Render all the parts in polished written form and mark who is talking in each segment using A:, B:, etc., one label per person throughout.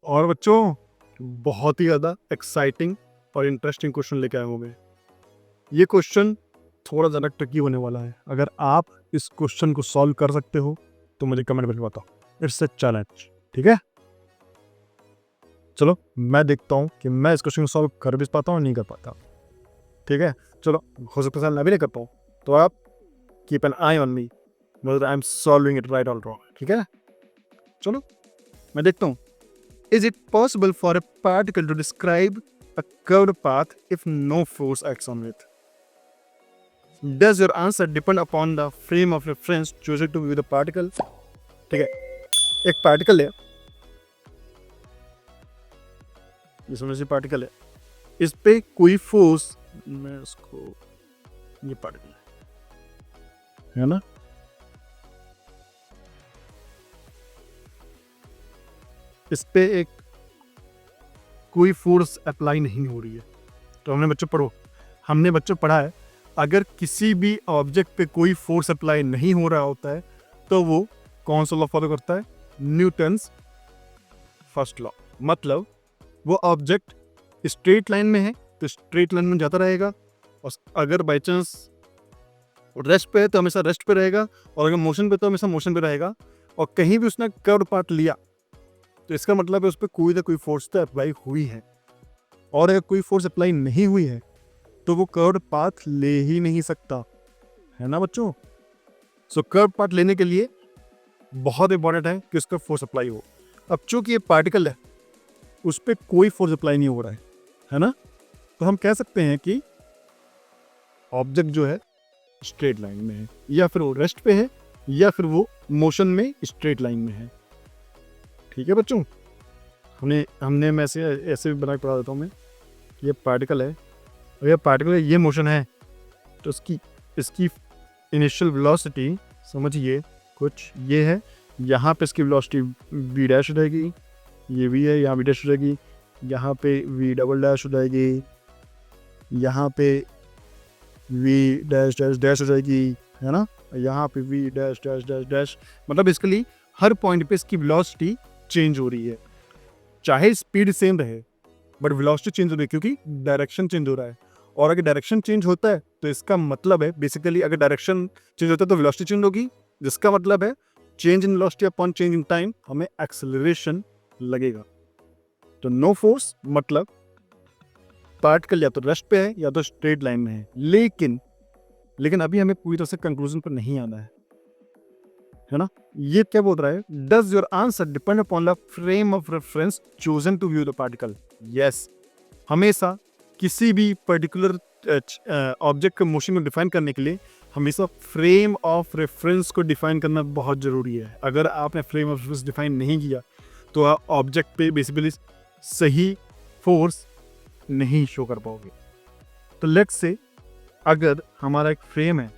A: और बच्चों बहुत ही ज़्यादा एक्साइटिंग और इंटरेस्टिंग क्वेश्चन लेके आया हूँ मैं। ये क्वेश्चन थोड़ा ज़्यादा ट्रिकी होने वाला है। अगर आप इस क्वेश्चन को सॉल्व कर सकते हो तो मुझे कमेंट करके बताओ। इट्स अ चैलेंज, ठीक है? चलो मैं देखता हूँ कि मैं इस क्वेश्चन को सॉल्व कर भी पाता हूँ नहीं कर पाता। ठीक है, चलो हो सकता है मैं भी नहीं कर पाऊँ, तो आप keep an I on me whether I am solving it right और रॉन्ग। ठीक है, चलो मैं देखता हूँ। Is it possible for a particle to describe a curved path if no force acts on it? Does your answer depend upon the frame of reference chosen to view the particle? ठीक है, एक particle है, इसमें से particle है, इस पे कोई फोर्स, मैं इसको, ये पार्टिकल है ना, इस पे एक कोई फोर्स अप्लाई नहीं हो रही है। तो हमने बच्चों पढ़ा है, अगर किसी भी ऑब्जेक्ट पे कोई फोर्स अप्लाई नहीं हो रहा होता है तो वो कौन सा लॉ फॉलो करता है? Newton's first law. मतलब वो ऑब्जेक्ट स्ट्रेट लाइन में है तो स्ट्रेट लाइन में जाता रहेगा, और अगर बाई चांस रेस्ट पे है तो हमेशा रेस्ट पे रहेगा, और अगर मोशन पे तो हमेशा मोशन पे रहेगा। और कहीं भी उसने कर्व पार्ट लिया तो इसका मतलब है उस पर कोई ना कोई फोर्स तो अप्लाई हुई है, और अगर कोई फोर्स अप्लाई नहीं हुई है तो वो कर्व पाथ ले ही नहीं सकता, है ना बच्चों? सो कर्व पाथ लेने के लिए बहुत इंपॉर्टेंट है कि उसका फोर्स अप्लाई हो। अब चूंकि ये पार्टिकल है, उस पर कोई फोर्स अप्लाई नहीं हो रहा है ना, तो हम कह सकते हैं कि ऑब्जेक्ट जो है स्ट्रेट लाइन में है, या फिर वो रेस्ट पे है, या फिर वो मोशन में स्ट्रेट लाइन में है। ठीक है बच्चों, हमने मैं ऐसे भी बना के पढ़ा देता हूँ मैं। ये पार्टिकल है, और ये पार्टिकल ये मोशन है, तो इसकी इनिशियल वेलोसिटी समझिए कुछ ये है। यहाँ पे इसकी वेलोसिटी v डैश हो जाएगी, ये v है, यहाँ v डैश हो जाएगी, यहाँ पे v डबल डैश हो जाएगी, यहाँ पे v डैश डैश डैश हो जाएगी, है ना, यहाँ पे v dash dash dash dash. मतलब बेसिकली हर पॉइंट पे इसकी वेलोसिटी चेंज हो रही है, चाहे स्पीड सेम रहे बट वेलोसिटी चेंज हो रही है, क्योंकि डायरेक्शन चेंज हो रहा है। और अगर डायरेक्शन चेंज होता है तो इसका मतलब है बेसिकली, अगर डायरेक्शन चेंज होता है तो वेलोसिटी चेंज होगी, जिसका मतलब है change in velocity upon change in time हमें एक्सेलरेशन लगेगा। तो नो फोर्स मतलब पार्टिकल या तो रेस्ट पे है या तो स्ट्रेट लाइन में है। लेकिन अभी हमें पूरी तरह से कंक्लूजन पर नहीं आना है ना। ये क्या बोल रहा है? Does your answer depend upon the frame of reference chosen to view the particle? Yes, हमेशा किसी भी पर्टिकुलर ऑब्जेक्ट के मोशन को डिफाइन करने के लिए हमेशा फ्रेम ऑफ रेफरेंस को डिफाइन करना बहुत ज़रूरी है। अगर आपने फ्रेम ऑफ रेफरेंस डिफाइन नहीं किया तो आप ऑब्जेक्ट पे बेसिकली सही फोर्स नहीं शो कर पाओगे। तो लेट्स से अगर हमारा एक फ्रेम है,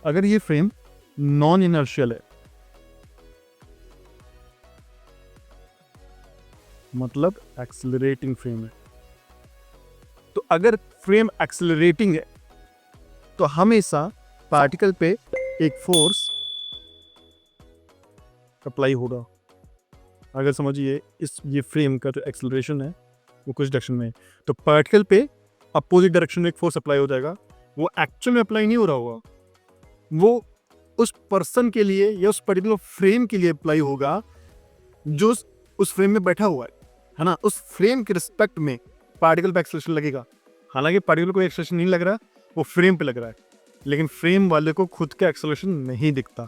A: अगर ये फ्रेम नॉन इनर्शियल है, मतलब एक्सेलरेटिंग फ्रेम है, तो अगर फ्रेम एक्सेलरेटिंग है तो हमेशा पार्टिकल पे एक फोर्स अप्लाई होगा। अगर समझिए ये फ्रेम का जो एक्सेलरेशन है वो कुछ डायरेक्शन में है, तो पार्टिकल पे अपोजिट डायरेक्शन में एक फोर्स अप्लाई हो जाएगा। वो एक्चुअल में अप्लाई नहीं हो रहा होगा, वो उस पर्सन के लिए या उस पर्टिकुलर फ्रेम के लिए अप्लाई होगा जो उस फ्रेम में बैठा हुआ है ना। उस फ्रेम के रिस्पेक्ट में पार्टिकल पे एक्सेलरेशन लगेगा। हालांकि पार्टिकल को एक्सेलरेशन नहीं लग रहा, वो फ्रेम पे लग रहा है, लेकिन फ्रेम वाले को खुद का एक्सेलरेशन नहीं दिखता।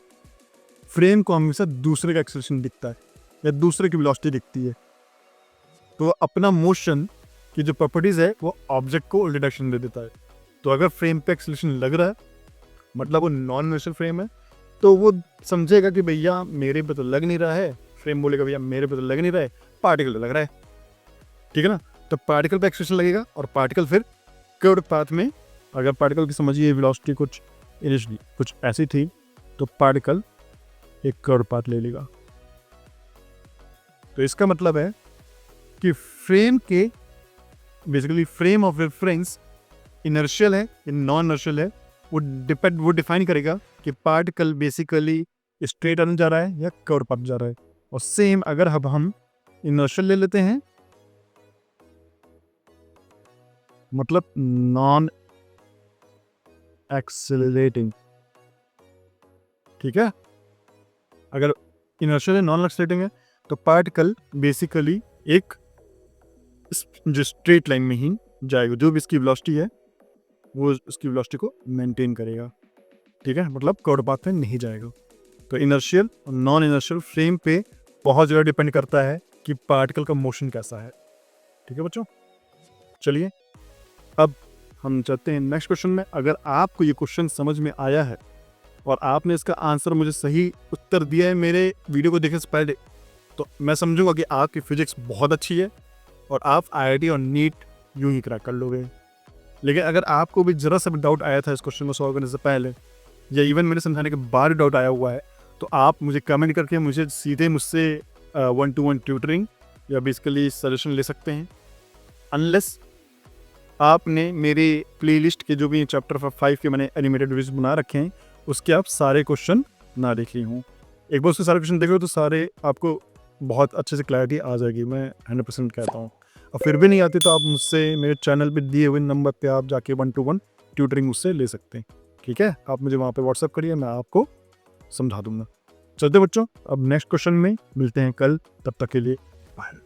A: फ्रेम को हमेशा दूसरे का एक्सेलरेशन दिखता है या दूसरे की वेलोसिटी दिखती है। तो अपना मोशन की जो प्रॉपर्टीज है वो ऑब्जेक्ट को उल्टे डायरेक्शन दे देता है। तो अगर फ्रेम पे एक्सेलरेशन लग रहा है मतलब वो नॉन इनर्शियल फ्रेम है, तो वो समझेगा कि भैया मेरे पे तो लग नहीं रहा है। फ्रेम बोलेगा भैया मेरे पे तो लग नहीं रहा है, पार्टिकल पे लग रहा है। ठीक है ना, तो पार्टिकल पे एक्सेलरेशन लगेगा और पार्टिकल फिर कर्व्ड पाथ में, अगर पार्टिकल की समझिए वेलोसिटी कुछ इनिशियली कुछ ऐसी थी तो पार्टिकल एक कर्व्ड पाथ ले लेगा। तो इसका मतलब है कि फ्रेम के basically frame of reference inertial है या नॉन इनर्शियल है, वो डिफाइन करेगा कि पार्टिकल बेसिकली स्ट्रेट अंदर जा रहा है या कर्व पाथ जा रहा है। और सेम अगर अब हम इनर्शियल ले लेते हैं, मतलब नॉन एक्सेलरेटिंग, ठीक है, अगर इनर्शियल है नॉन एक्सेलरेटिंग है तो पार्टिकल बेसिकली एक जो स्ट्रेट लाइन में ही जाएगा, जो भी इसकी वेलोसिटी है वो उसकी वेलोसिटी को मेंटेन करेगा, ठीक है, मतलब कर्व पाथ में नहीं जाएगा। तो इनर्शियल और नॉन इनर्शियल फ्रेम पे बहुत ज़्यादा डिपेंड करता है कि पार्टिकल का मोशन कैसा है, ठीक है बच्चों। चलिए अब हम चलते हैं नेक्स्ट क्वेश्चन में। अगर आपको ये क्वेश्चन समझ में आया है और आपने इसका आंसर मुझे सही उत्तर दिया है मेरे वीडियो को देखने से पहले, तो मैं समझूंगा कि आपकी फिजिक्स बहुत अच्छी है और आप IIT और नीट यूं ही क्रैक कर लोगे। लेकिन अगर आपको भी ज़रा सा भी डाउट आया था इस क्वेश्चन को सॉल्व करने से पहले, या इवन मैंने समझाने के बाद डाउट आया हुआ है, तो आप मुझे कमेंट करके मुझसे 1-to-1 ट्यूटरिंग या बेसिकली सजेशन ले सकते हैं। अनलेस आपने मेरे प्लेलिस्ट के जो भी चैप्टर 5 के मैंने एनिमेटेड वीडियोस बना रखे हैं उसके आप सारे क्वेश्चन ना देख ली हों। एक बार उसके सारे क्वेश्चन देखो तो सारे आपको बहुत अच्छे से क्लैरिटी आ जाएगी, मैं 100% कहता हूँ। और फिर भी नहीं आती तो आप मुझसे मेरे चैनल पे दिए हुए नंबर पे आप जाके 1-to-1 ट्यूटरिंग मुझसे ले सकते हैं, ठीक है। आप मुझे वहाँ पे व्हाट्सअप करिए, मैं आपको समझा दूंगा। चलते बच्चों, अब नेक्स्ट क्वेश्चन में मिलते हैं कल, तब तक के लिए बाय।